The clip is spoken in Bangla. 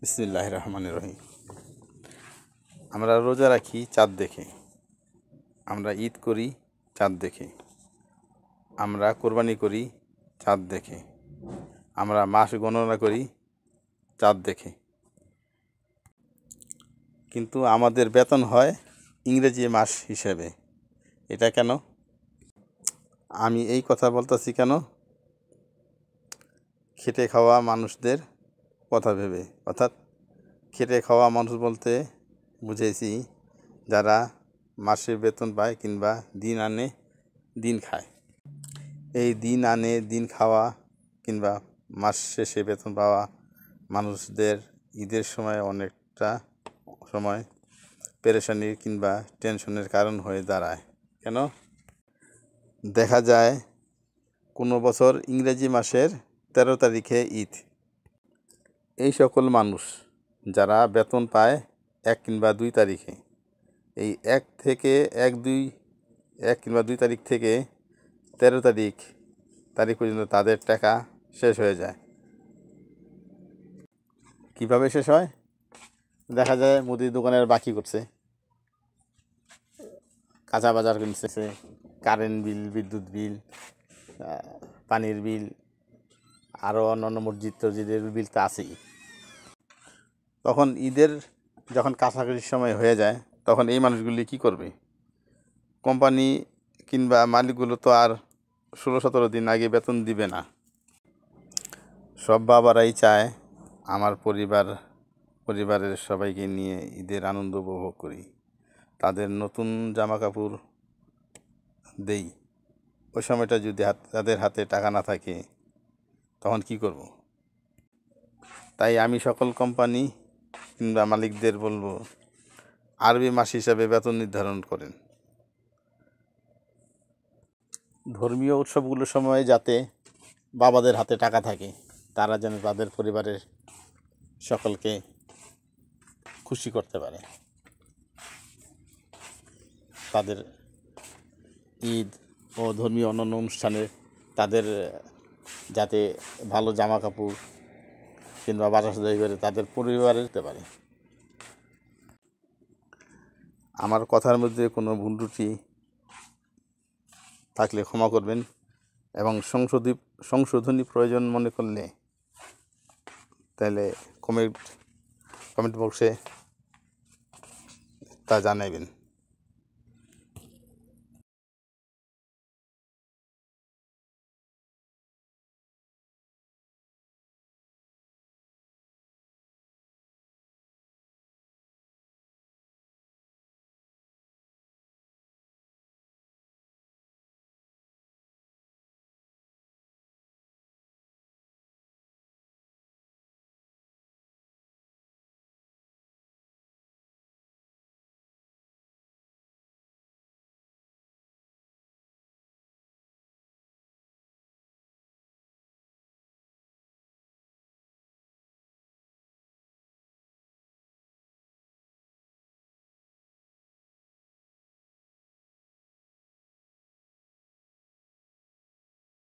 বিসমিল্লাহির রহমানির রহিম। আমরা রোজা রাখি চাঁদ দেখে, আমরা ঈদ করি চাঁদ দেখে, আমরা কোরবানি করি চাঁদ দেখে, আমরা মাস গণনা করি চাঁদ দেখে। কিন্তু আমাদের বেতন হয় ইংরেজি মাস হিসেবে। এটা কেন? আমি এই কথা বলতেছি কেন? খেটে খাওয়া মানুষদের কথা ভেবে। অর্থাৎ খেটে খাওয়া মানুষ বলতে বুঝেছি যারা মাসে বেতন পায় কিংবা দিন আনে দিন খায়। এই দিন আনে দিন খাওয়া কিংবা মাস শেষে বেতন পাওয়া মানুষদের ঈদের সময় অনেকটা সময় পেরেশানি কিংবা টেনশনের কারণ হয়ে দাঁড়ায়। কেন? দেখা যায় কোনো বছর ইংরেজি মাসের 13 তারিখে ঈদ। এই সকল মানুষ যারা বেতন পায় 1 কিংবা 2 তারিখে, এই 1 কিংবা 2 তারিখ থেকে 13 তারিখ পর্যন্ত তাদের টাকা শেষ হয়ে যায়। কিভাবে শেষ হয়? দেখা যায় মুদির দোকানের বাকি করছে, কাঁচা বাজার কিনছে, কারেন্ট বিল, বিদ্যুৎ বিল, পানির বিল, আরও অন্যান্য মসজিদের বিল তো আছেই। তখন ঈদের যখন কাছাকাছি সময় হয়ে যায়, তখন এই মানুষগুলি কি করবে? কোম্পানি কিংবা মালিকগুলো তো আর 16-17 দিন আগে বেতন দিবে না। সব বাবারাই চায় আমার পরিবারের সবাইকে নিয়ে ঈদের আনন্দ উপভোগ করি, তাদের নতুন জামা কাপড় দেই। ওই সময়টা যদি তাদের হাতে টাকা না থাকে তখন কি করব? তাই আমি সকল কোম্পানি কিংবা মালিকদের বলবো, আরবি মাস হিসাবে বেতন নির্ধারণ করেন। ধর্মীয় উৎসবগুলোর সময় যাতে বাবাদের হাতে টাকা থাকে, তারা যেন তাদের পরিবারের সকলকে খুশি করতে পারে। তাদের ঈদ ও ধর্মীয় অন্যান্য অনুষ্ঠানে তাদের যাতে ভালো জামা কাপড় কিংবা বাজার সদাই করে তাদের পরিবারে দিতে পারে। আমার কথার মধ্যে কোনো ভুল ত্রুটি থাকলে ক্ষমা করবেন এবং সংশোধনী প্রয়োজন মনে করলে তাহলে কমেন্ট বক্সে তা জানাবেন।